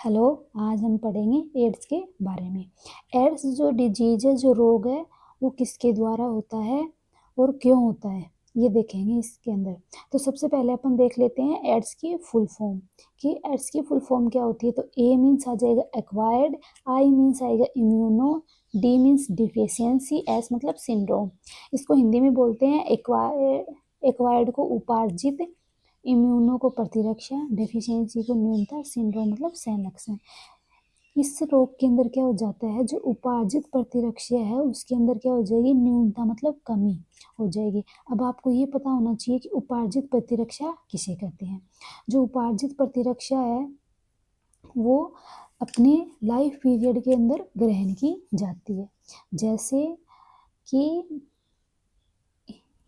Hello, आज हम पढ़ेंगे एड्स के बारे में। एड्स जो डिजीज है, जो रोग है, वो किसके द्वारा होता है और क्यों होता है, ये देखेंगे इसके अंदर। तो सबसे पहले अपन देख लेते हैं एड्स की फुल फॉर्म कि एड्स की फुल फॉर्म क्या होती है। तो ए मीन्स आ जाएगा एक्वायर्ड, आई मीन्स आएगा immuno, D means deficiency, S मतलब सिंड्रोम। इसको हिंदी में बोलते हैं एक्वायर्ड को उपार्जित, इम्यूनो को प्रतिरक्षा, डेफिशिएंसी को न्यूनता, सिंड्रोम मतलब संलक्षण। इस रोग के अंदर क्या हो जाता है, जो उपार्जित प्रतिरक्षा है उसके अंदर क्या हो जाएगी, न्यूनता मतलब कमी हो जाएगी। अब आपको ये पता होना चाहिए कि उपार्जित प्रतिरक्षा किसे कहते हैं। जो उपार्जित प्रतिरक्षा है वो अपने लाइफ पीरियड के अंदर ग्रहण की जाती है। जैसे कि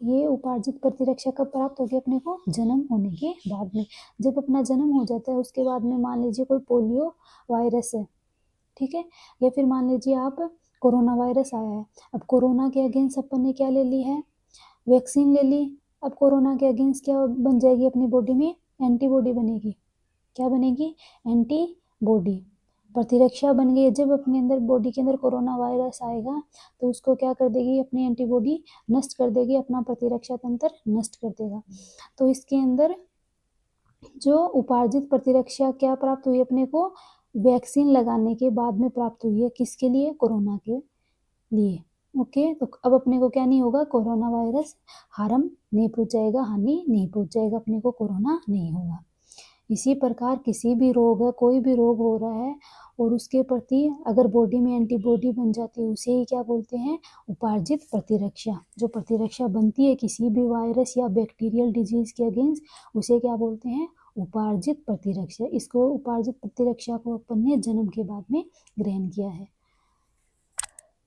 ये उपार्जित प्रतिरक्षा कब प्राप्त होगी अपने को, जन्म होने के बाद में। जब अपना जन्म हो जाता है उसके बाद में मान लीजिए कोई पोलियो वायरस है, ठीक है, या फिर मान लीजिए आप कोरोना वायरस आया है। अब कोरोना के अगेंस्ट अपन ने क्या ले ली है, वैक्सीन ले ली। अब कोरोना के अगेंस्ट क्या बन जाएगी अपनी बॉडी में, एंटीबॉडी बनेगी। क्या बनेगी, एंटीबॉडी, प्रतिरक्षा बन गई। जब अपने अंदर बॉडी के अंदर कोरोना वायरस आएगा तो उसको क्या कर देगी, अपनी एंटीबॉडी नष्ट कर देगी, अपना प्रतिरक्षा तंत्र नष्ट कर देगा। तो इसके अंदर जो उपार्जित प्रतिरक्षा क्या प्राप्त हुई अपने को, वैक्सीन लगाने के बाद में प्राप्त हुई है। किसके लिए, कोरोना के लिए। ओके, तो अब अपने को क्या नहीं होगा, कोरोना वायरस हार्म नहीं पहुंचाएगा, हानि नहीं पहुंचाएगा, अपने को कोरोना नहीं होगा। इसी प्रकार किसी भी रोग है, कोई भी रोग हो रहा है और उसके प्रति अगर बॉडी में एंटीबॉडी बन जाती है, उसे ही क्या बोलते हैं, उपार्जित प्रतिरक्षा। जो प्रतिरक्षा बनती है किसी भी वायरस या बैक्टीरियल डिजीज के अगेंस्ट, उसे क्या बोलते हैं, उपार्जित प्रतिरक्षा। इसको उपार्जित प्रतिरक्षा को अपन ने जन्म के बाद में ग्रहण किया है।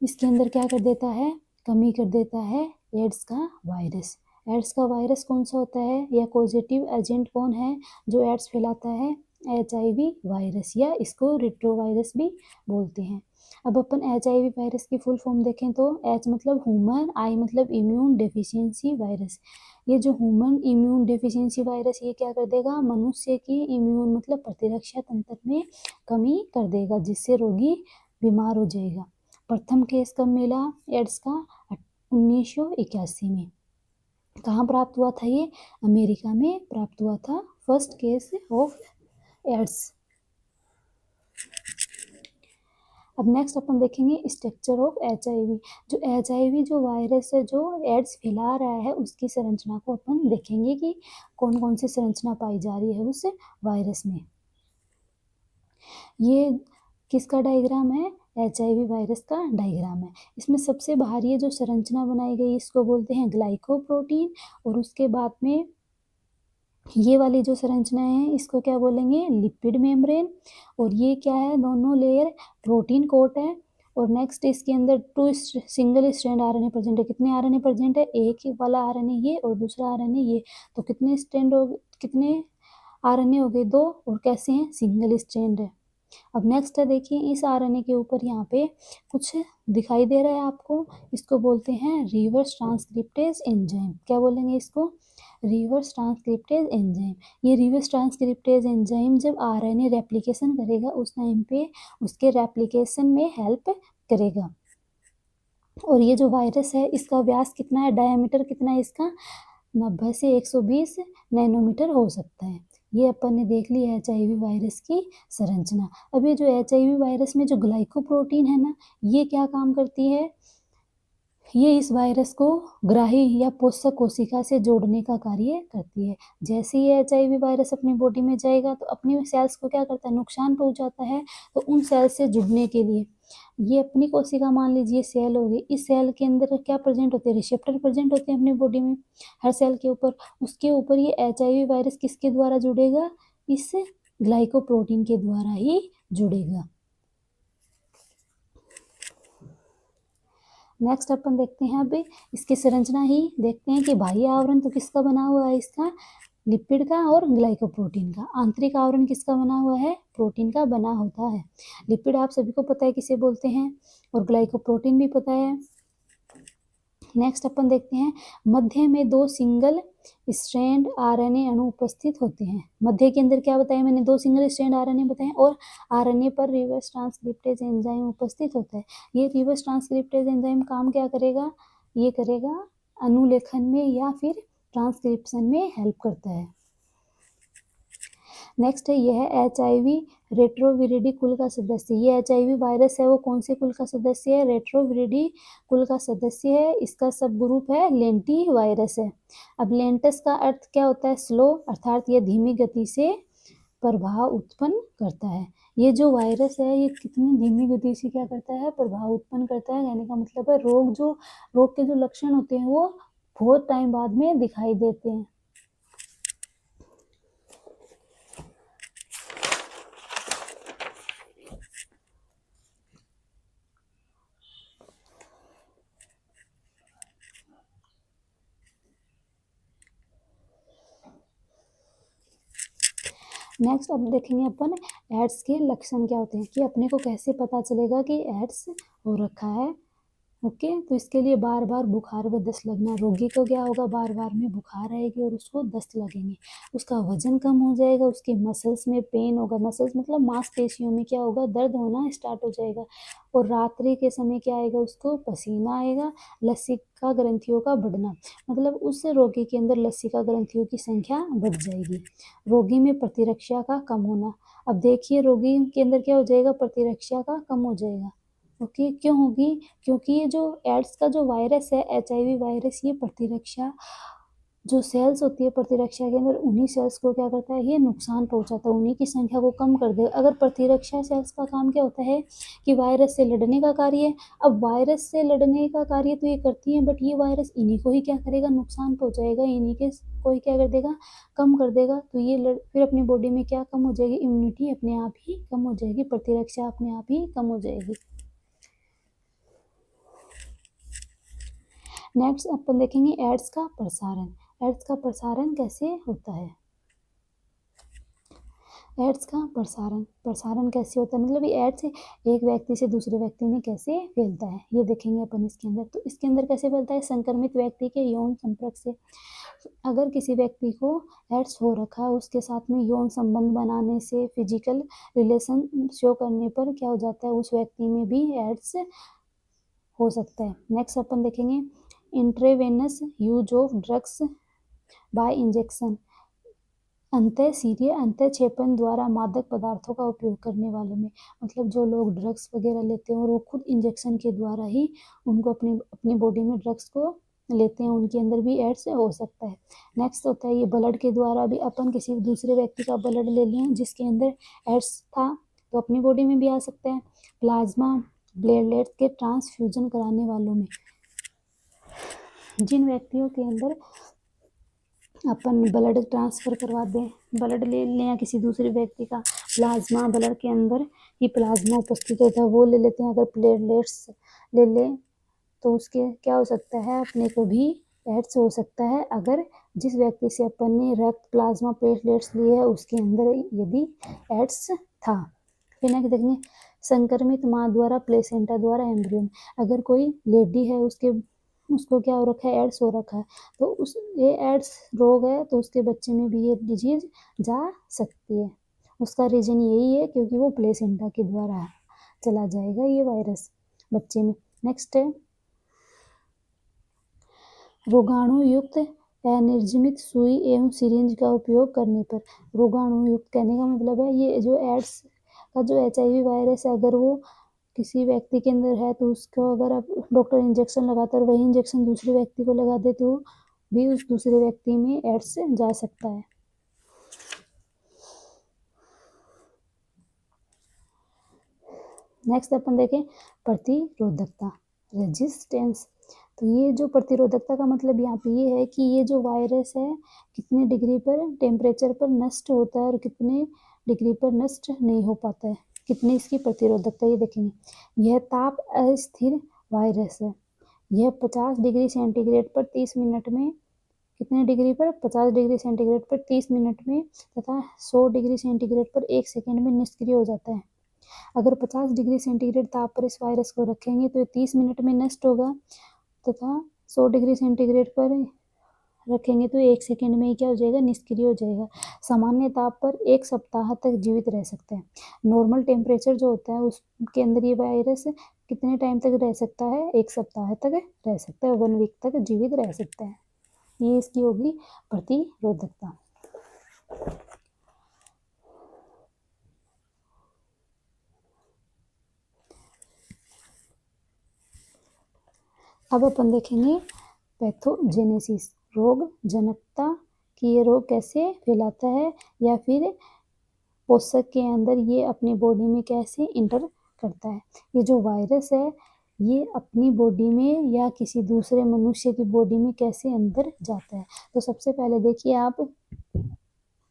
इसके अंदर क्या कर देता है, कमी कर देता है एड्स का वायरस। एड्स का वायरस कौन सा होता है, या कॉजेटिव एजेंट कौन है जो एड्स फैलाता है, HIV वायरस, या इसको रिट्रोवायरस भी बोलते हैं। अब अपन HIV वायरस की फुल फॉर्म देखें तो H मतलब ह्यूमन, I मतलब इम्यून डेफिशिएंसी वायरस। ये जो ह्यूमन इम्यून डेफिशिएंसी वायरस, ये क्या कर देगा, मनुष्य की इम्यून मतलब प्रतिरक्षा तंत्र में कमी कर देगा, जिससे रोगी बीमार हो जाएगा। प्रथम केस कब मिला एड्स का, 1981 में। कहाँ प्राप्त हुआ था ये, अमेरिका में प्राप्त हुआ था फर्स्ट केस ऑफ एड्स। अब नेक्स्ट अपन देखेंगे स्ट्रक्चर ऑफ HIV। जो HIV जो वायरस है जो एड्स फैला रहा है, उसकी संरचना को अपन देखेंगे कि कौन कौन सी संरचना पाई जा रही है उस वायरस में। ये किसका डायग्राम है, HIV वायरस का डायग्राम है। इसमें सबसे बाहरी जो संरचना बनाई गई इसको बोलते हैं ग्लाइकोप्रोटीन, और उसके बाद में ये वाली जो संरचना है इसको क्या बोलेंगे, लिपिड मेम्ब्रेन। और ये क्या है, दोनों लेयर प्रोटीन कोट है। और नेक्स्ट इसके अंदर 2 सिंगल स्ट्रैंड RNA प्रेजेंट है। कितने RNA प्रेजेंट है, एक ही वाला RNA ये और दूसरा RNA ये। तो कितने स्ट्रैंड हो, कितने RNA हो गए, 2, और कैसे हैं, सिंगल स्ट्रैंड है। अब नेक्स्ट है, देखिए इस RNA के ऊपर यहाँ पे कुछ दिखाई दे रहा है आपको, इसको बोलते हैं रिवर्स ट्रांसक्रिप्टेज एंजाइम। क्या बोलेंगे इसको, रिवर्स ट्रांसक्रिप्टेज एंजाइम। ये रिवर्स ट्रांसक्रिप्टेज एंजाइम जब RNA रेप्लिकेशन करेगा उस टाइम पे उसके रेप्लिकेशन में हेल्प करेगा। और ये जो वायरस है इसका व्यास कितना है, डायमीटर कितना है इसका, 90 से 120 नैनोमीटर हो सकता है। ये अपन ने देख ली HIV वायरस की संरचना। अब ये जो HIV वायरस में जो ग्लाइकोप्रोटीन है ना, ये क्या काम करती है, ये इस वायरस को ग्राही या पोषक कोशिका से जोड़ने का कार्य करती है। जैसे ही HIV वायरस अपनी बॉडी में जाएगा तो अपनी सेल्स को क्या करता है, नुकसान पहुंचाता है। तो उन सेल्स से जुड़ने के लिए ये अपनी कोशिका, मान लीजिए सेल हो गई, इस सेल के अंदर क्या प्रेजेंट होते हैं, रिसेप्टर प्रेजेंट होते हैं अपनी बॉडी में हर सेल के ऊपर। उसके ऊपर ये HIV वायरस किसके द्वारा जुड़ेगा, इस ग्लाइकोप्रोटीन के द्वारा ही जुड़ेगा। नेक्स्ट अपन देखते हैं, अब इसकी संरचना ही देखते हैं कि बाह्य आवरण तो किसका बना हुआ है, इसका लिपिड का और ग्लाइकोप्रोटीन का। आंतरिक आवरण किसका बना हुआ है, प्रोटीन का बना होता है। लिपिड आप सभी को पता है किसे बोलते हैं, और ग्लाइकोप्रोटीन भी पता है। नेक्स्ट अपन देखते हैं मध्य में 2 सिंगल स्ट्रैंड आरएनए अणु उपस्थित होते हैं। मध्य के अंदर क्या बताया मैंने, 2 सिंगल स्ट्रैंड आरएनए बताए और आरएनए पर रिवर्स ट्रांसक्रिप्टेज एंजाइम उपस्थित होता है। ये रिवर्स ट्रांसक्रिप्टेज एंजाइम काम क्या करेगा, ये करेगा अनुलेखन में या फिर ट्रांसक्रिप्शन में हेल्प करता है। नेक्स्ट है यह HIV रेट्रोविरिडी कुल का सदस्य। ये HIV वायरस है वो कौन से कुल का सदस्य है, रेट्रोविरिडी कुल का सदस्य है। इसका सब ग्रुप है लेंटी वायरस है। अब लेंटस का अर्थ क्या होता है, स्लो, अर्थात यह धीमी गति से प्रभाव उत्पन्न करता है। ये जो वायरस है ये कितनी धीमी गति से क्या करता है, प्रभाव उत्पन्न करता है। कहने का मतलब है रोग के जो लक्षण होते हैं वो बहुत टाइम बाद में दिखाई देते हैं। नेक्स्ट अब देखेंगे अपन एड्स के लक्षण क्या होते हैं, कि अपने को कैसे पता चलेगा कि एड्स हो रखा है। ओके, तो इसके लिए बार बार बुखार व दस्त लगना, रोगी को क्या होगा, बार बार में बुखार आएगी और उसको दस्त लगेंगे, उसका वजन कम हो जाएगा, उसके मसल्स में पेन होगा, मसल्स मतलब मांसपेशियों में क्या होगा, दर्द होना स्टार्ट हो जाएगा, और रात्रि के समय क्या आएगा, उसको पसीना आएगा, लसिका ग्रंथियों का बढ़ना, मतलब उस रोगी के अंदर लसिका ग्रंथियों की संख्या बढ़ जाएगी। रोगी में प्रतिरक्षा का कम होना, अब देखिए रोगी के अंदर क्या हो जाएगा, प्रतिरक्षा का कम हो जाएगा। ओके, क्यों होगी, क्योंकि ये जो एड्स का जो वायरस है, HIV वायरस, ये प्रतिरक्षा जो सेल्स होती है प्रतिरक्षा के अंदर, उन्हीं सेल्स को क्या करता है, ये नुकसान पहुंचाता है, उन्हीं की संख्या को कम कर दे। अगर प्रतिरक्षा सेल्स का काम क्या होता है कि वायरस से लड़ने का कार्य है, अब वायरस से लड़ने का कार्य तो ये करती है, बट ये वायरस इन्हीं को ही क्या करेगा, नुकसान पहुंचाएगा, इन्हीं के कोई क्या कर देगा, कम कर देगा। तो ये फिर अपनी बॉडी में क्या कम हो जाएगी, इम्यूनिटी अपने आप ही कम हो जाएगी, प्रतिरक्षा अपने आप ही कम हो जाएगी। नेक्स्ट अपन देखेंगे एड्स का प्रसारण। एड्स का प्रसारण कैसे होता है, एड्स का प्रसारण कैसे होता है, मतलब ये एड्स एक व्यक्ति से दूसरे व्यक्ति में कैसे फैलता है, ये देखेंगे अपन इसके अंदर। तो इसके अंदर कैसे फैलता है, संक्रमित व्यक्ति के यौन संपर्क से। अगर किसी व्यक्ति को एड्स हो रखा है, उसके साथ में यौन संबंध बनाने से, फिजिकल रिलेशन शो करने पर क्या हो जाता है, उस व्यक्ति में भी एड्स हो सकता है। नेक्स्ट अपन देखेंगे intravenous use of drugs by injection, अंतःक्षेपण द्वारा मादक पदार्थों का उपयोग करने वालों में, मतलब जो लोग ड्रग्स वगैरह लेते हैं और वो खुद इंजेक्शन के द्वारा ही उनको अपनी बॉडी में ड्रग्स को लेते हैं, उनके अंदर भी एड्स हो सकता है। नेक्स्ट होता है ये ब्लड के द्वारा भी, अपन किसी दूसरे व्यक्ति का ब्लड ले लें जिसके अंदर एड्स था तो अपनी बॉडी में भी आ सकता है। प्लाज्मा प्लेटलेट्स के ट्रांसफ्यूजन कराने वालों में, जिन व्यक्तियों के अंदर अपन ब्लड ट्रांसफ़र करवा दें, ब्लड ले लें या किसी दूसरे व्यक्ति का प्लाज्मा, ब्लड के अंदर ही प्लाज्मा उपस्थित होता है वो ले लेते हैं, अगर प्लेटलेट्स ले लें तो उसके क्या हो सकता है, अपने को भी एड्स हो सकता है, अगर जिस व्यक्ति से अपन ने रक्त प्लाज्मा प्लेटलेट्स लिए है उसके अंदर यदि एड्स था। फिर नेक्स्ट देखेंगे संक्रमित माँ द्वारा प्लेसेंटा द्वारा एम्ब्रियो, अगर कोई लेडी है उसको क्या हो रखा है, एड्स हो रखा है, तो उस ये एड्स रोग है तो उसके बच्चे में भी ये डिजीज जा सकती है। उसका रीजन यही है क्योंकि वो प्लेसेंटा के द्वारा चला जाएगा ये वायरस बच्चे में। नेक्स्ट है रोगाणु युक्त अनिर्जिमित सुई एवं सिरिंज का उपयोग करने पर। रोगाणु युक्त कहने का मतलब है ये जो एड्स का जो HIV वायरस है, अगर वो किसी व्यक्ति के अंदर है तो उसको अगर आप डॉक्टर इंजेक्शन लगाता है और वही इंजेक्शन दूसरे व्यक्ति को लगा दे तो भी उस दूसरे व्यक्ति में एड्स जा सकता है। नेक्स्ट अपन देखें प्रतिरोधकता, रेजिस्टेंस। तो ये जो प्रतिरोधकता का मतलब यहाँ पे ये है कि ये जो वायरस है कितने डिग्री पर टेम्परेचर पर नष्ट होता है और कितने डिग्री पर नष्ट नहीं हो पाता है, कितनी इसकी प्रतिरोधकता, ये देखेंगे। यह ताप अस्थिर वायरस है, यह 50 डिग्री सेंटीग्रेड पर 30 मिनट में, कितने डिग्री पर, 50 डिग्री सेंटीग्रेड पर 30 मिनट में तथा 100 डिग्री सेंटीग्रेड पर 1 सेकेंड में निष्क्रिय हो जाता है। अगर 50 डिग्री सेंटीग्रेड ताप पर इस वायरस को रखेंगे तो 30 मिनट में नष्ट होगा तथा 100 डिग्री सेंटीग्रेड पर रखेंगे तो 1 सेकेंड में ही क्या हो जाएगा, निष्क्रिय हो जाएगा। सामान्य ताप पर 1 सप्ताह तक जीवित रह सकते हैं। नॉर्मल टेम्परेचर जो होता है उसके अंदर ये वायरस कितने टाइम तक रह सकता है, 1 सप्ताह तक रह सकता है, 1 वीक तक जीवित रह सकता है। ये इसकी होगी प्रतिरोधकता। अब अपन देखेंगे पैथोजेनेसिस, रोग जनकता, कि ये रोग कैसे फैलाता है या फिर पोषक के अंदर ये अपनी बॉडी में कैसे इंटर करता है। ये जो वायरस है ये अपनी बॉडी में या किसी दूसरे मनुष्य की बॉडी में कैसे अंदर जाता है। तो सबसे पहले देखिए आप,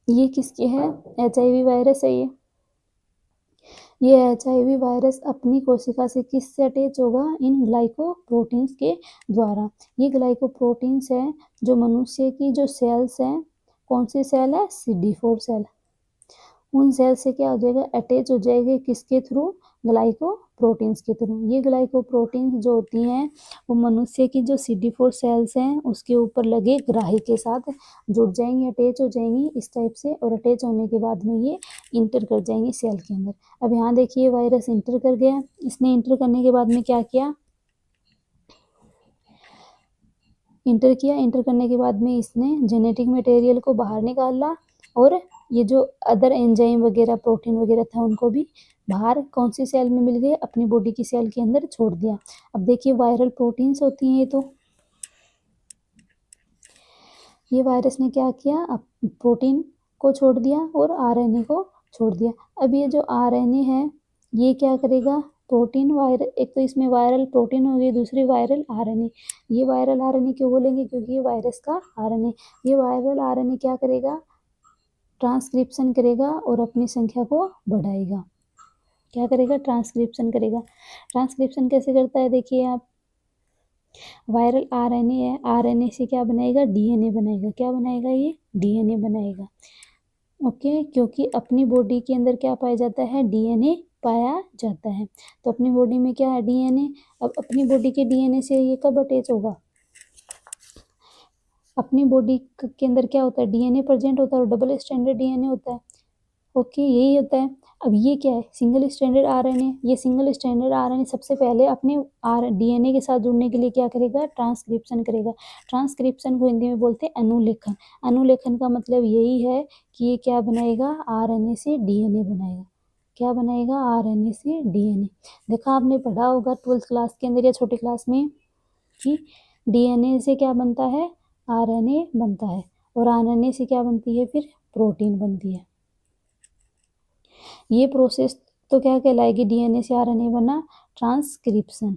ये किसके है, HIV वायरस है। ये HIV वायरस अपनी कोशिका से किससे अटैच होगा, इन ग्लाइकोप्रोटीन्स के द्वारा। ये ग्लाइकोप्रोटीन्स है जो मनुष्य की जो सेल्स हैं, कौन सी सेल है, CD4 सेल, उन सेल से क्या हो जाएगा, अटैच हो जाएगा, किसके थ्रू, ग्लाइकोप्रोटीन्स के थ्रू। ये ग्लाइकोप्रोटीन्स जो होती हैं वो मनुष्य की जो CD4 सेल्स हैं उसके ऊपर लगे ग्राही के साथ जुड़ जाएंगी, अटैच हो जाएंगी इस टाइप से, और अटैच होने के बाद में ये इंटर कर जाएंगी सेल के अंदर। अब यहाँ देखिए वायरस इंटर कर गया, इसने इंटर करने के बाद में क्या किया, इंटर किया, इंटर करने के बाद में इसने जेनेटिक मटेरियल को बाहर निकाला, और ये जो अदर एंजाइम वगैरह प्रोटीन वगैरह था उनको भी बाहर कौन सी सेल में मिल गए, अपनी बॉडी की सेल के अंदर छोड़ दिया। अब देखिए वायरल प्रोटीन्स होती हैं ये, तो ये वायरस ने क्या किया, अब प्रोटीन को छोड़ दिया और RNA को छोड़ दिया। अब ये जो RNA है ये क्या करेगा, प्रोटीन वायरल, एक तो इसमें वायरल प्रोटीन हो गई, दूसरी वायरल RNA। ये वायरल RNA क्यों बोलेंगे, क्योंकि ये वायरस का RNA। ये वायरल RNA क्या करेगा, ट्रांसक्रिप्शन करेगा और अपनी संख्या को बढ़ाएगा। क्या करेगा, ट्रांसक्रिप्शन करेगा। ट्रांसक्रिप्शन कैसे करता है, देखिए आप, वायरल RNA है, RNA से क्या बनाएगा, DNA बनाएगा। क्या बनाएगा, ये DNA बनाएगा। ओके, क्योंकि अपनी बॉडी के अंदर क्या पाया जाता है, DNA पाया जाता है। तो अपनी बॉडी में क्या है, DNA। अब अपनी बॉडी के DNA से ये कब अटैच होगा, अपनी बॉडी के अंदर क्या होता है, DNA प्रेजेंट होता है और डबल स्ट्रैंडेड DNA होता है। ओके, यही होता है। अब ये क्या है, सिंगल स्ट्रैंडेड RNA। ये सिंगल स्ट्रैंडेड RNA सबसे पहले अपने DNA के साथ जुड़ने के लिए क्या करेगा, ट्रांसक्रिप्शन करेगा। ट्रांसक्रिप्शन को हिंदी में बोलते हैं अनुलेखन। अनुलेखन का मतलब यही है कि ये क्या बनाएगा, RNA से DNA बनाएगा। क्या बनाएगा, RNA से DNA। देखा आपने पढ़ा होगा 12th क्लास के अंदर या छोटी क्लास में कि DNA से क्या बनता है, RNA बनता है, और RNA से क्या बनती है, फिर प्रोटीन बनती है। ये प्रोसेस तो क्या कहलाएगी, DNA से RNA बना, ट्रांसक्रिप्शन,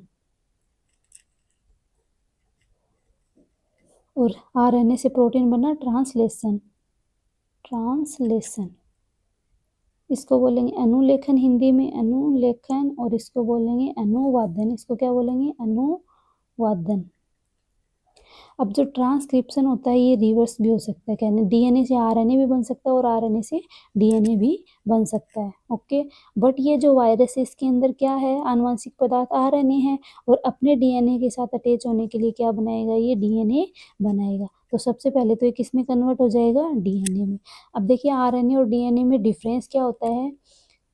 और RNA से प्रोटीन बना, ट्रांसलेशन। ट्रांसलेशन इसको बोलेंगे अनुलेखन, हिंदी में अनुलेखन, और इसको बोलेंगे अनुवादन। इसको क्या बोलेंगे, अनुवादन। अब जो ट्रांसक्रिप्शन होता है ये रिवर्स भी हो सकता है, कहने DNA से RNA भी बन सकता है और RNA से DNA भी बन सकता है। ओके, बट ये जो वायरस है इसके अंदर क्या है, आनुवंशिक पदार्थ RNA है, और अपने DNA के साथ अटैच होने के लिए क्या बनाएगा, ये DNA बनाएगा। तो सबसे पहले तो ये किस में कन्वर्ट हो जाएगा, DNA में। अब देखिए RNA और DNA में डिफरेंस क्या होता है।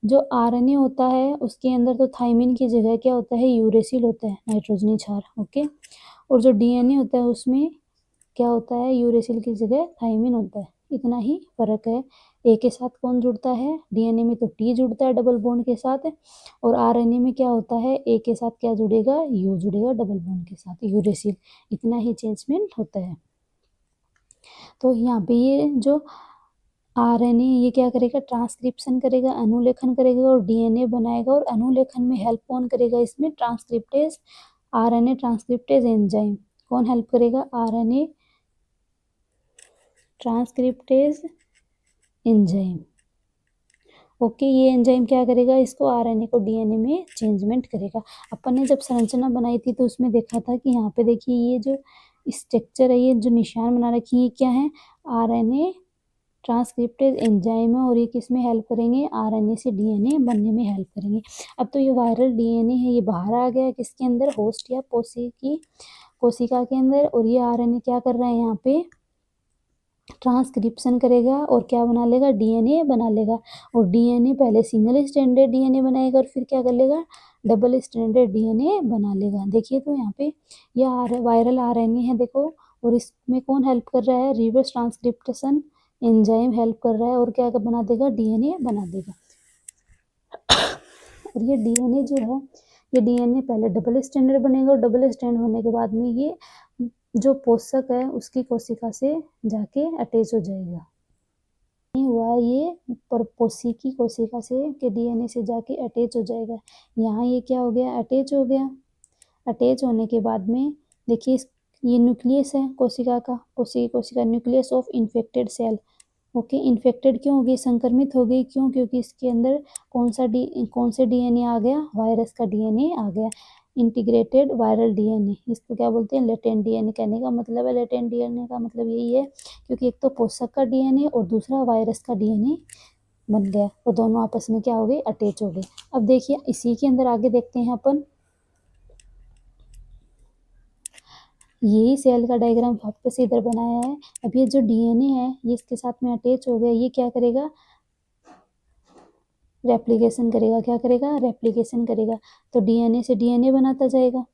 जो RNA होता है उसके अंदर तो थाइमिन की जगह क्या होता है, यूरेसिल होता है, नाइट्रोजनी क्षार। ओके, और जो DNA होता है उसमें क्या होता है, यूरेसिल की जगह थाइमिन होता है। इतना ही फर्क है। ए के साथ कौन जुड़ता है, DNA में तो T जुड़ता है डबल बॉन्ड के साथ, और RNA में क्या होता है, ए के साथ क्या जुड़ेगा, U जुड़ेगा डबल बॉन्ड के साथ, यूरेसिल। इतना ही चेंजमेंट होता है। तो यहाँ पे ये जो RNA ये क्या करेगा, ट्रांसक्रिप्शन करेगा, अनुलेखन करेगा और DNA बनाएगा, और अनुलेखन में हेल्प कौन करेगा, इसमें ट्रांसक्रिप्टेज, RNA ट्रांसक्रिप्टेज एंजाइम। कौन हेल्प करेगा, RNA ट्रांसक्रिप्टेज एंजाइम। ओके, ये एंजाइम क्या करेगा, इसको RNA को DNA में चेंजमेंट करेगा। अपन ने जब संरचना बनाई थी तो उसमें देखा था कि यहाँ पे देखिए ये जो स्ट्रक्चर है, ये जो निशान बना रखी है, ये क्या है, RNA ट्रांसक्रिप्टेज एंजाइम है, और ये किस में हेल्प करेंगे, RNA से DNA बनने में हेल्प करेंगे। अब तो ये वायरल DNA है, ये बाहर आ गया किसके अंदर, होस्ट या कोशिका के अंदर, और ये आरएनए क्या कर रहा है यहाँ पे, ट्रांसक्रिप्शन करेगा और क्या बना लेगा, डीएनए बना लेगा। और डीएनए पहले सिंगल स्ट्रैंडेड डीएनए बनाएगा और फिर क्या कर लेगा, डबल स्ट्रैंडेड डीएनए बना लेगा। देखिए तो यहाँ पे ये वायरल आरएनए है देखो, और इसमें कौन हेल्प कर रहा है, रिवर्स ट्रांसक्रिप्शन एंजाइम हेल्प कर रहा है, और क्या बना देगा, डीएनए बना देगा। और ये डीएनए जो है, ये डीएनए पहले डबल स्ट्रैंडेड बनेगा, और डबल स्ट्रैंड होने के बाद में ये जो पोषक है उसकी कोशिका से जाके अटैच हो जाएगा। हुआ ये परपोषी की कोशिका से के डीएनए से जाके अटैच हो जाएगा। यहाँ ये क्या हो गया, अटैच हो गया। अटैच होने के बाद में देखिए ये न्यूक्लियस है कोशिका का, कोशिका nucleus of infected cell. Okay, infected क्यों हो गई, संक्रमित हो गई, क्यों, क्योंकि इसके अंदर कौन से डीएनए आ गया, वायरस का डीएनए आ गया, इंटीग्रेटेड वायरल डीएनए। इसको क्या बोलते हैं, लेटेंट डीएनए। कहने का मतलब है, लेटेंट डीएनए का मतलब यही है क्योंकि एक तो पोषक का डीएनए और दूसरा वायरस का डीएनए बन गया, और दोनों आपस में क्या हो गए, अटैच हो गए। अब देखिए इसी के अंदर आगे देखते हैं अपन, यही सेल का डायग्राम वापस से इधर बनाया है। अब ये जो डीएनए है ये इसके साथ में अटैच हो गया, ये क्या करेगा, रेप्लिकेशन करेगा। क्या करेगा, रेप्लिकेशन करेगा। तो डीएनए से डीएनए बनाता जाएगा।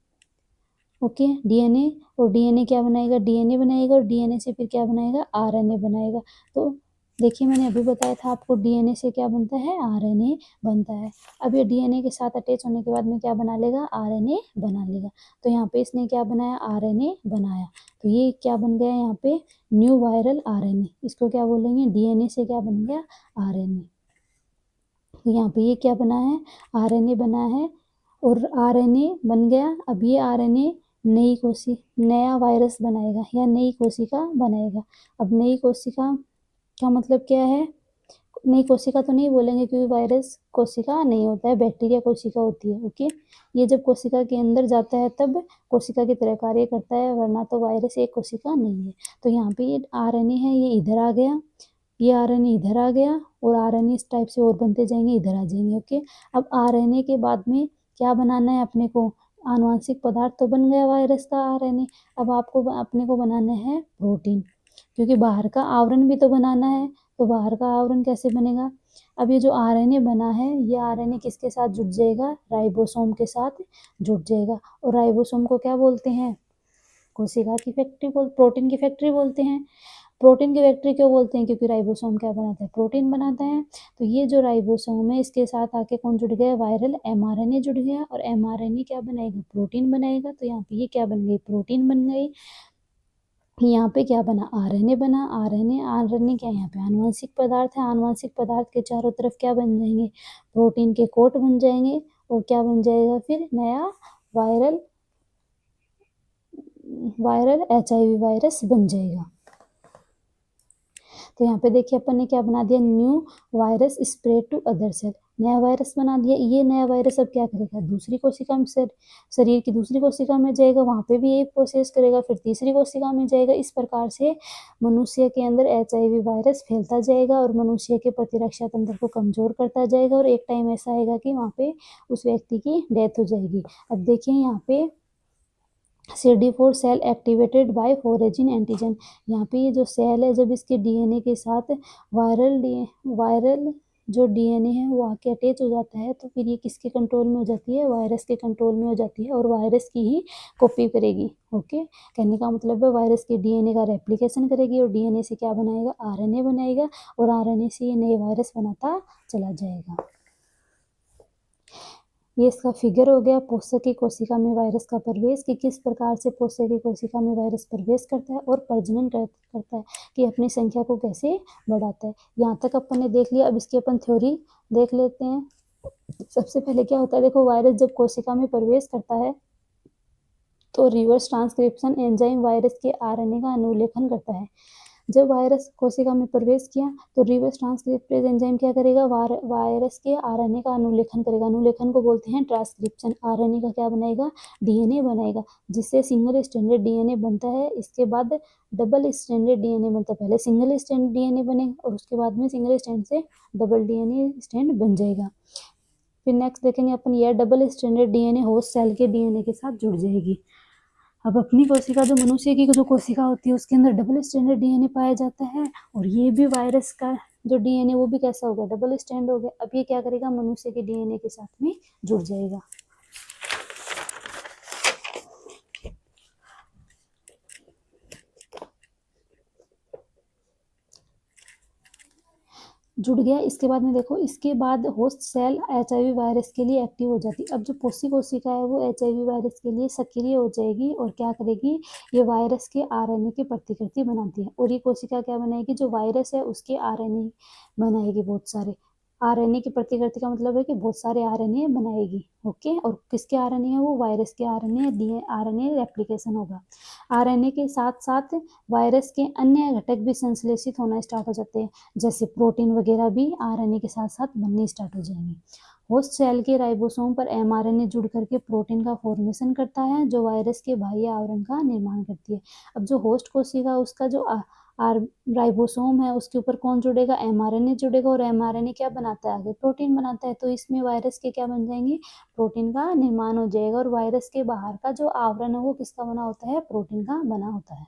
ओके, डीएनए और डीएनए क्या बनाएगा, डीएनए बनाएगा, और डीएनए से फिर क्या बनाएगा, आरएनए बनाएगा। तो देखिए मैंने अभी बताया था आपको, डीएनए से क्या बनता है, आरएनए बनता है। अब ये डीएनए के साथ अटैच होने के बाद में क्या बना लेगा, आरएनए बना लेगा। तो यहाँ पे इसने क्या बनाया, आरएनए बनाया। तो ये क्या बन गया यहाँ पे, न्यू वायरल आरएनए। इसको क्या बोलेंगे, डीएनए से क्या बन गया, आरएनए। यहाँ पे ये क्या बना है, आरएनए बना है, और आरएनए बन गया। अब ये आरएनए नया वायरस बनाएगा या नई कोशिका बनाएगा। अब नई कोशिका का मतलब क्या है, नई कोशिका तो नहीं बोलेंगे क्योंकि वायरस कोशिका नहीं होता है, बैक्टीरिया कोशिका होती है। ओके, ये जब कोशिका के अंदर जाता है तब कोशिका की तरह कार्य करता है, वरना तो वायरस एक कोशिका नहीं है। तो यहाँ पे ये आरएनए है, ये इधर आ गया, ये आरएनए इधर आ गया, और आरएनए इस टाइप से और बनते जाएंगे, इधर आ जाएंगे। ओके, अब आरएनए के बाद में क्या बनाना है अपने को, आनुवंशिक पदार्थ तो बन गया वायरस का आरएनए। अब आपको अपने को बनाना है प्रोटीन, क्योंकि बाहर का आवरण भी तो बनाना है। तो बाहर का आवरण कैसे बनेगा, अब ये जो आरएनए बना है, ये आरएनए किसके साथ जुड़ जाएगा, राइबोसोम के साथ जुड़ जाएगा। और राइबोसोम को क्या बोलते हैं, कोशिका की फैक्ट्री प्रोटीन की फैक्ट्री बोलते हैं। प्रोटीन की फैक्ट्री क्यों बोलते हैं, क्योंकि राइबोसोम क्या बनाता है, प्रोटीन बनाता है। तो ये जो राइबोसोम है इसके साथ आके कौन जुड़ गया, वायरल एमआरएनए जुड़ गया, और एमआरएनए क्या बनाएगा, प्रोटीन बनाएगा। तो यहाँ पे ये क्या बन गई, प्रोटीन बन गई। यहाँ पे क्या बना, आरएनए बना। आरएनए क्या है, यहाँ पे आनुवंशिक पदार्थ है। आनुवंशिक पदार्थ के चारों तरफ क्या बन जाएंगे, प्रोटीन के कोट बन जाएंगे, और क्या बन जाएगा, फिर नया वायरल एचआईवी वायरस बन जाएगा। तो यहाँ पे देखिए अपन ने क्या बना दिया, new virus spread to other cell, नया वायरस बना दिया। ये नया वायरस अब क्या करेगा, दूसरी कोशिका में, शरीर की दूसरी कोशिका में जाएगा, वहाँ पे भी यही प्रोसेस करेगा, फिर तीसरी कोशिका में जाएगा। इस प्रकार से मनुष्य के अंदर एचआईवी वायरस फैलता जाएगा, और मनुष्य के प्रतिरक्षा तंत्र को कमजोर करता जाएगा, और एक टाइम ऐसा आएगा कि वहाँ पे उस व्यक्ति की डेथ हो जाएगी। अब देखिए यहाँ पे CD4 cell activated by foreign antigen. यहाँ पे ये जो सेल है, जब इसके डीएनए के साथ वायरल जो डीएनए है वो आके अटैच हो जाता है, तो फिर ये किसके कंट्रोल में हो जाती है, वायरस के कंट्रोल में हो जाती है, और वायरस की ही कॉपी करेगी। ओके, कहने का मतलब है वायरस के डीएनए का रेप्लिकेशन करेगी, और डीएनए से क्या बनाएगा, आरएनए बनाएगा, और आरएनए से ये नए वायरस बनाता चला जाएगा। ये इसका फिगर हो गया, पोषक की कोशिका में वायरस का प्रवेश, कि किस प्रकार से पोषक की कोशिका में वायरस प्रवेश करता है और प्रजनन करता है, कि अपनी संख्या को कैसे बढ़ाता है। यहाँ तक अपन ने देख लिया। अब इसकी अपन थ्योरी देख लेते हैं। सबसे पहले क्या होता है, देखो वायरस जब कोशिका में प्रवेश करता है तो रिवर्स ट्रांसक्रिप्शन एंजाइम वायरस के आरएनए का अनुलेखन करता है। जब वायरस कोशिका में प्रवेश किया तो रिवर्स ट्रांसक्रिप्टेज एंजाइम क्या करेगा, वायरस के आरएनए का अनुलेखन करेगा। अनुलेखन को बोलते हैं ट्रांसक्रिप्शन। आरएनए का क्या बनाएगा, डीएनए बनाएगा, जिससे सिंगल स्ट्रैंडेड डीएनए बनता है। इसके बाद डबल स्ट्रैंडेड डीएनए बनता है। पहले सिंगल स्ट्रैंड डीएनए बनेगा, और उसके बाद में सिंगल स्ट्रैंड से डबल डीएनए स्ट्रैंड बन जाएगा। फिर नेक्स्ट देखेंगे अपन, यह double stranded DNA host cell के डीएनए के साथ जुड़ जाएगी। अब अपनी कोशिका जो मनुष्य की जो कोशिका होती है उसके अंदर डबल स्ट्रैंडेड डीएनए पाया जाता है, और ये भी वायरस का जो डीएनए वो भी कैसा हो गया, डबल स्ट्रैंड हो गया। अब ये क्या करेगा, मनुष्य के डीएनए के साथ में जुड़ जाएगा। जुड़ गया। इसके बाद में देखो, इसके बाद होस्ट सेल एचआईवी वायरस के लिए एक्टिव हो जाती है। अब जो पोषी कोशिका है वो एचआईवी वायरस के लिए सक्रिय हो जाएगी और क्या करेगी, ये वायरस के आरएनए की प्रतिकृति बनाती है, और ये कोशिका क्या बनाएगी, जो वायरस है उसके आरएनए बनाएगी, बहुत सारे आरएनए की प्रतिकृति का मतलब है कि बहुत सारे आरएनए बनाएगी। ओके, और किसके आरएनए है, वो वायरस के आरएनए, आरएनए रेप्लिकेशन होगा। आरएनए के साथ साथ वायरस के अन्य घटक भी संश्लेषित होना स्टार्ट हो जाते हैं, जैसे प्रोटीन वगैरह भी आरएनए के साथ साथ बनने स्टार्ट हो जाएंगे। होस्ट सेल के राइबोसोम पर एमआरएनए जुड़ करके प्रोटीन का फॉर्मेशन करता है, जो वायरस के बाह्य आवरण का निर्माण करती है। अब जो होस्ट कोशिका उसका जो आर राइबोसोम है उसके ऊपर कौन जुड़ेगा, एमआरएनए जुड़ेगा, और एमआरएनए क्या बनाता है, आगे प्रोटीन बनाता है। तो इसमें वायरस के क्या बन जाएंगे, प्रोटीन का निर्माण हो जाएगा, और वायरस के बाहर का जो आवरण है वो किसका बना होता है, प्रोटीन का बना होता है।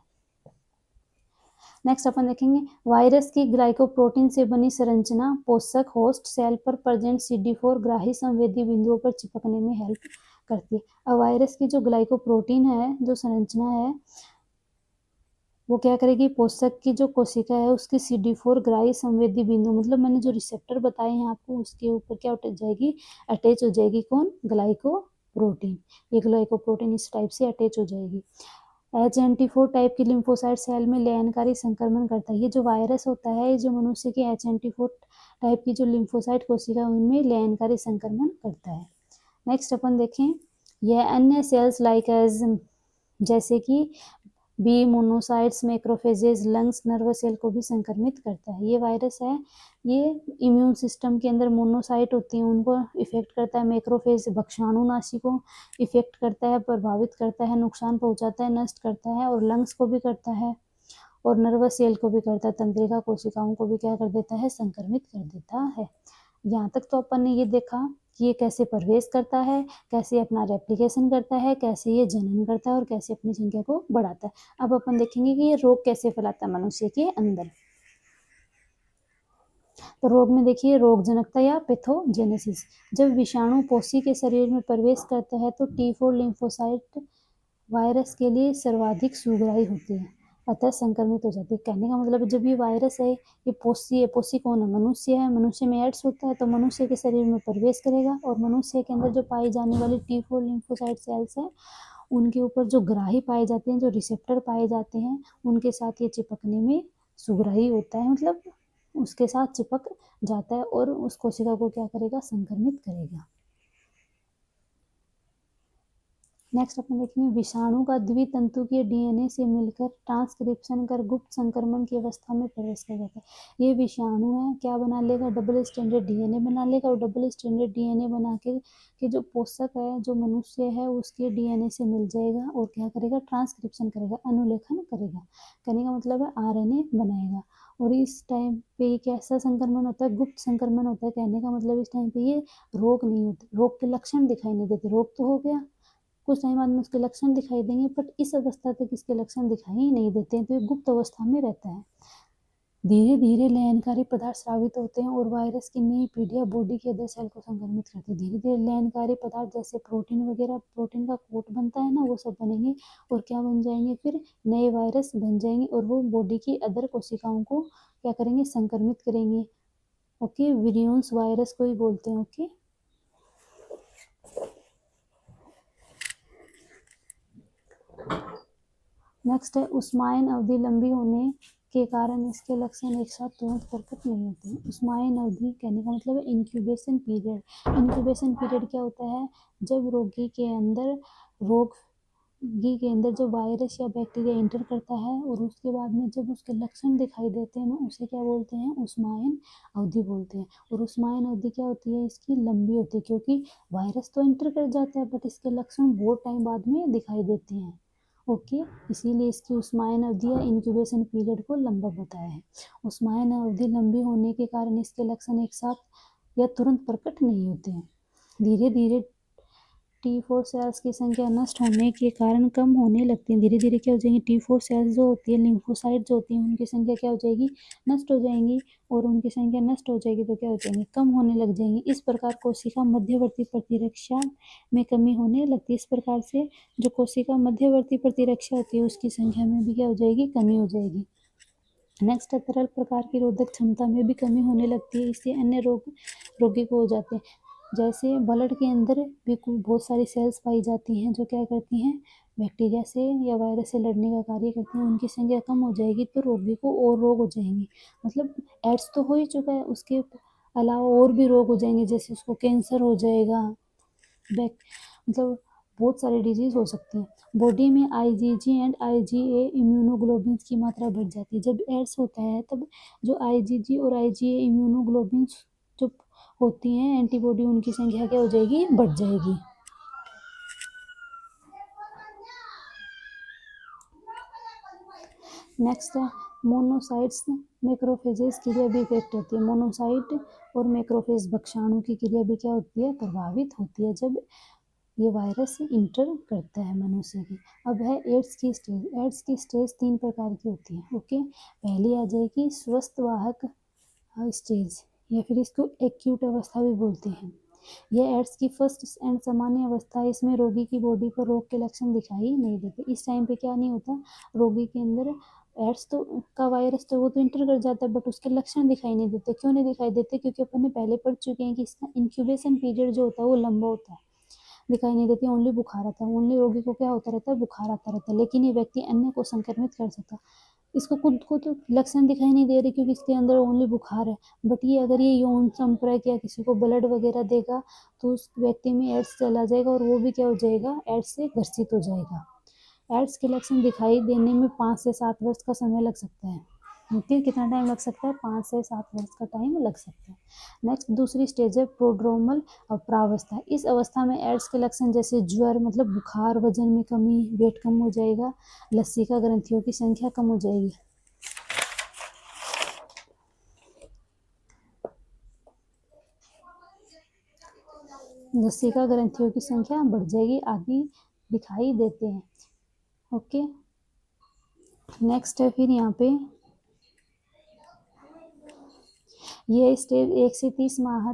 नेक्स्ट अपन देखेंगे, वायरस की ग्लाइकोप्रोटीन से बनी संरचना पोषक होस्ट सेल पर प्रेजेंट CD4 ग्राही संवेदी बिंदुओं पर चिपकने में हेल्प करती है। अब वायरस की जो ग्लाइकोप्रोटीन है, जो संरचना है, वो क्या करेगी, पोषक की जो कोशिका है उसकी CD4 ग्राही संवेदी बिंदु, मतलब मैंने जो रिसेप्टर बताए हैं आपको, उसके ऊपर क्या अटैच जाएगी, अटैच हो जाएगी, कौन, ग्लाइकोप्रोटीन। ये ग्लाइकोप्रोटीन इस टाइप से अटैच हो जाएगी। H94 टाइप की लिम्फोसाइट सेल में लयनकारी संक्रमण करता है। ये जो वायरस होता है, ये जो मनुष्य की H94 टाइप की जो लिम्फोसाइट कोशिका है उनमें लयनकारी संक्रमण करता है। नेक्स्ट अपन देखें, यह अन्य सेल्स लाइक एज, जैसे कि B monocytes, macrophages, lungs, nervous cell को भी संक्रमित करता है। ये वायरस है, ये इम्यून सिस्टम के अंदर मोनोसाइट होती हैं उनको इफेक्ट करता है, मैक्रोफेज भक्षाणुनाशी को इफेक्ट करता है, प्रभावित करता है, नुकसान पहुंचाता है, नष्ट करता है, और लंग्स को भी करता है, और नर्वस सेल को भी करता है, तंत्रिका कोशिकाओं को भी क्या कर देता है, संक्रमित कर देता है। यहाँ तक तो अपन ने ये देखा कि ये कैसे प्रवेश करता है, कैसे अपना रेप्लिकेशन करता है, कैसे ये जनन करता है, और कैसे अपनी संख्या को बढ़ाता है। अब अपन देखेंगे कि ये रोग कैसे फैलाता है मनुष्य के अंदर। तो रोग में देखिए, रोग जनकता या पैथोजेनेसिस। जब विषाणु पोषी के शरीर में प्रवेश करता है तो T4 लिम्फोसाइट वायरस के लिए सर्वाधिक सुग्राही होती है, अतः संक्रमित हो जाती है। कहने का मतलब जब ये वायरस है, ये पोषी है, पोषी कौन है, मनुष्य है, मनुष्य में एड्स होता है, तो मनुष्य के शरीर में प्रवेश करेगा, और मनुष्य के अंदर जो पाई जाने वाली T4 लिम्फोसाइट सेल्स है उनके ऊपर जो ग्राही पाए जाते हैं, जो रिसेप्टर पाए जाते हैं, उनके साथ ये चिपकने में सुग्राही होता है, मतलब उसके साथ चिपक जाता है और उस कोशिका को क्या करेगा, संक्रमित करेगा। नेक्स्ट अपन देखेंगे, विषाणु का द्वितंतुकीय डीएनए से मिलकर ट्रांसक्रिप्शन कर गुप्त संक्रमण की अवस्था में प्रवेश कर जाता है। ये विषाणु है, क्या बना लेगा, डबल स्टैंडर्ड डीएनए बना लेगा, और डबल स्टैंडर्ड डीएनए बना के जो पोषक है, जो मनुष्य है, उसके डीएनए से मिल जाएगा और क्या करेगा, ट्रांसक्रिप्शन करेगा, अनुलेखन करेगा। कहने का मतलब है आरएनए बनाएगा। और इस टाइम पे ये कैसा संक्रमण होता है, गुप्त संक्रमण होता है। कहने का मतलब इस टाइम पे ये रोग नहीं होते, रोग के लक्षण दिखाई नहीं देते। रोग तो हो गया, कुछ टाइम बाद में उसके लक्षण दिखाई देंगे, बट इस अवस्था तक इसके लक्षण दिखाई ही नहीं देते हैं, तो ये गुप्त अवस्था में रहता है। धीरे धीरे लयनकारी पदार्थ स्रावित होते हैं और वायरस की नई पीढ़ियां बॉडी के अदर सेल को संक्रमित करती है। धीरे धीरे लयनकारी पदार्थ जैसे प्रोटीन वगैरह, प्रोटीन का कोट बनता है ना, वो सब बनेंगे, और क्या बन जाएंगे, फिर नए वायरस बन जाएंगे, और वो बॉडी की अदर कोशिकाओं को क्या करेंगे, संक्रमित करेंगे। ओके, विरियंस वायरस को ही बोलते हैं। ओके, नेक्स्ट है, उस्मायन अवधि लंबी होने के कारण इसके लक्षण एक साथ तुरंत प्रकट नहीं होते हैं। उस्मायन अवधि कहने का मतलब है इंक्यूबेशन पीरियड। इंक्यूबेशन पीरियड क्या होता है, जब रोगी के अंदर जो वायरस या बैक्टीरिया एंटर करता है और उसके बाद में जब उसके लक्षण दिखाई देते हैं ना, उसे क्या बोलते हैं, उस्मायन अवधि बोलते हैं। और उस्मायन अवधि क्या होती है, इसकी लंबी होती है, क्योंकि वायरस तो एंटर कर जाता है बट इसके लक्षण बहुत टाइम बाद में दिखाई देते हैं। ओके, इसीलिए इसकी उस्मायन अवधि या इंक्यूबेशन पीरियड को लंबा बताया है। उस्मायन अवधि लंबी होने के कारण इसके लक्षण एक साथ या तुरंत प्रकट नहीं होते हैं। धीरे धीरे T4 सेल्स की संख्या नष्ट होने के कारण कम होने लगती है। धीरे धीरे क्या हो जाएंगी, T4 सेल्स जो होती है, लिम्फोसाइट जो होती है, उनकी संख्या क्या हो जाएगी, नष्ट हो जाएंगी। और उनकी संख्या नष्ट हो जाएगी तो क्या हो जाएंगी, कम होने लग जाएंगी। इस प्रकार कोशिका मध्यवर्ती प्रतिरक्षा में कमी होने लगती है। इस प्रकार से जो कोशिका मध्यवर्ती प्रतिरक्षा होती है उसकी संख्या में भी क्या हो जाएगी, कमी हो जाएगी। नेक्स्ट है तरल प्रकार की रोधक क्षमता में भी कमी होने लगती है। इससे अन्य रोगी को हो जाते हैं। जैसे ब्लड के अंदर भी बहुत सारी सेल्स पाई जाती हैं जो क्या करती हैं, बैक्टीरिया से या वायरस से लड़ने का कार्य करती हैं। उनकी संख्या कम हो जाएगी तो रोगी को और रोग हो जाएंगे। मतलब एड्स तो हो ही चुका है, उसके अलावा और भी रोग हो जाएंगे, जैसे उसको कैंसर हो जाएगा, मतलब बहुत सारी डिजीज हो सकती हैं। बॉडी में IgG एंड IgA इम्यूनोग्लोबिन की मात्रा बढ़ जाती है। जब एड्स होता है तब जो IgG और IgA इम्यूनोग्लोबिन जो होती हैं एंटीबॉडी, उनकी संख्या क्या हो जाएगी, बढ़ जाएगी। नेक्स्ट है मोनोसाइट्स मैक्रोफेजेस क्रिया भी इफेक्ट होती है। मोनोसाइट और मैक्रोफेज भक्षाणु की क्रिया भी क्या होती है, प्रभावित होती है जब ये वायरस इंटर करता है मनुष्य की। अब है एड्स की स्टेज। एड्स की स्टेज 3 प्रकार की होती है। ओके, पहली आ जाएगी स्वस्थ वाहक स्टेज, या फिर इसको एक्यूट अवस्था भी बोलते हैं। यह एड्स की फर्स्ट एंड सामान्य अवस्था है। इसमें रोगी की बॉडी पर रोग के लक्षण दिखाई नहीं देते। इस टाइम पे क्या नहीं होता, रोगी के अंदर एड्स तो का वायरस तो वो तो इंटर कर जाता है बट उसके लक्षण दिखाई नहीं देते। क्यों नहीं दिखाई देते, क्योंकि अपन ने पहले पढ़ चुके हैं कि इसका इंक्यूबेशन पीरियड जो होता है वो लंबा होता है। दिखाई नहीं देती, ओनली बुखार आता है। ओनली रोगी को क्या होता रहता है, बुखार आता रहता है, लेकिन ये व्यक्ति अन्य को संक्रमित कर सकता है। इसको खुद को तो लक्षण दिखाई नहीं दे रहे क्योंकि इसके अंदर ओनली बुखार है, बट ये अगर ये यौन संपर्क या किसी को ब्लड वगैरह देगा तो उस व्यक्ति में एड्स चला जाएगा और वो भी क्या हो जाएगा, एड्स से ग्रसित हो जाएगा। एड्स के लक्षण दिखाई देने में 5 से 7 वर्ष का समय लग सकता है। ओके, कितना टाइम लग सकता है, 5 से 7 वर्ष का टाइम लग सकता है। नेक्स्ट दूसरी स्टेज है प्रोड्रोमल प्रावस्था। इस अवस्था में एड्स के लक्षण जैसे ज्वर, मतलब बुखार, वजन में कमी, वेट कम हो जाएगा, लसिका ग्रंथियों की संख्या कम हो जाएगी। लसिका ग्रंथियों की संख्या बढ़ जाएगी आदि दिखाई देते हैं। ओके, नेक्स्ट है फिर यहाँ पे ये स्टेज 1 से 30 माह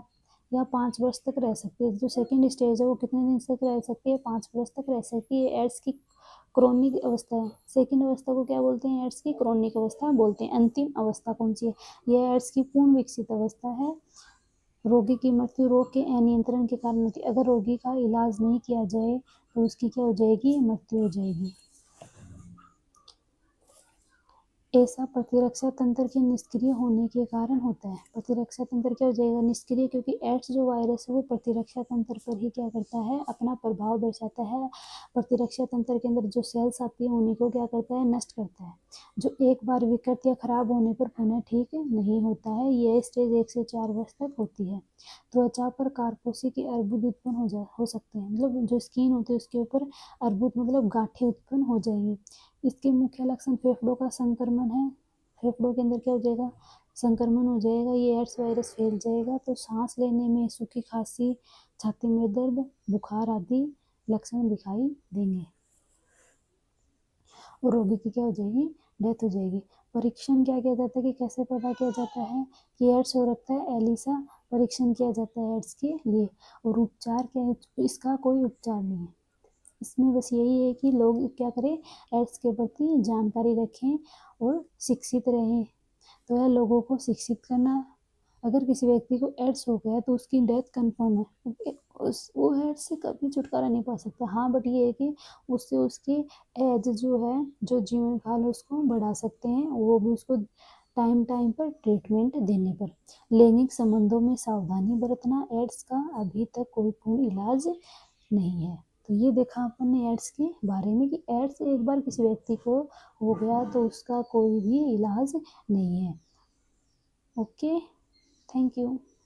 या 5 वर्ष तक रह सकती है। जो सेकंड स्टेज है वो कितने दिन तक रह सकती है, 5 वर्ष तक रह सकती है। एड्स की क्रोनिक अवस्था है। सेकंड अवस्था को क्या बोलते हैं, एड्स की क्रोनिक अवस्था बोलते हैं। अंतिम अवस्था कौन सी है, यह एड्स की पूर्ण विकसित अवस्था है। रोगी की मृत्यु रोग के अनियंत्रण के कारण होती है। अगर रोगी का इलाज नहीं किया जाए तो उसकी क्या हो जाएगी, मृत्यु हो जाएगी। ऐसा प्रतिरक्षा तंत्र के निष्क्रिय होने के कारण होता है। प्रतिरक्षा तंत्र क्या हो जाएगा, निष्क्रिय, क्योंकि एड्स जो वायरस है वो प्रतिरक्षा तंत्र पर ही क्या करता है, अपना प्रभाव दर्शाता है। प्रतिरक्षा तंत्र के अंदर जो सेल्स आती है उन्हीं को क्या करता है, नष्ट करता है, जो एक बार विकृत या खराब होने पर पुनः ठीक नहीं होता है। यह स्टेज 1 से 4 वर्ष तक होती है। त्वचा पर कारपोसी के अर्बुद उत्पन्न हो सकते हैं, मतलब जो स्किन होती है उसके ऊपर अर्बुद मतलब गांठें उत्पन्न हो जाएंगी। इसके मुख्य लक्षण फेफड़ों का संक्रमण है। फेफड़ों के अंदर क्या हो जाएगा, संक्रमण हो जाएगा, ये एड्स वायरस फैल जाएगा तो सांस लेने में सूखी खांसी, छाती में दर्द, बुखार आदि लक्षण दिखाई देंगे और रोगी की क्या हो जाएगी, डेथ हो जाएगी। परीक्षण क्या किया जाता है कि कैसे पता किया जाता है कि एड्स हो रखता है, एलिसा परीक्षण किया जाता है एड्स के लिए। और उपचार क्या है, इसका कोई उपचार नहीं है। इसमें बस यही है कि लोग क्या करें, एड्स के प्रति जानकारी रखें और शिक्षित रहें। तो यह लोगों को शिक्षित करना। अगर किसी व्यक्ति को एड्स हो गया तो उसकी डेथ कंफर्म है, वो एड्स से कभी छुटकारा नहीं पा सकता। हाँ, बट ये है कि उससे उसकी एज जो है, जो जीवन काल है उसको बढ़ा सकते हैं, वो भी उसको टाइम टाइम पर ट्रीटमेंट देने पर। लैंगिक संबंधों में सावधानी बरतना। एड्स का अभी तक कोई पूर्ण इलाज नहीं है। तो ये देखा अपन ने एड्स के बारे में कि एड्स एक बार किसी व्यक्ति को हो गया तो उसका कोई भी इलाज नहीं है। Okay, thank you.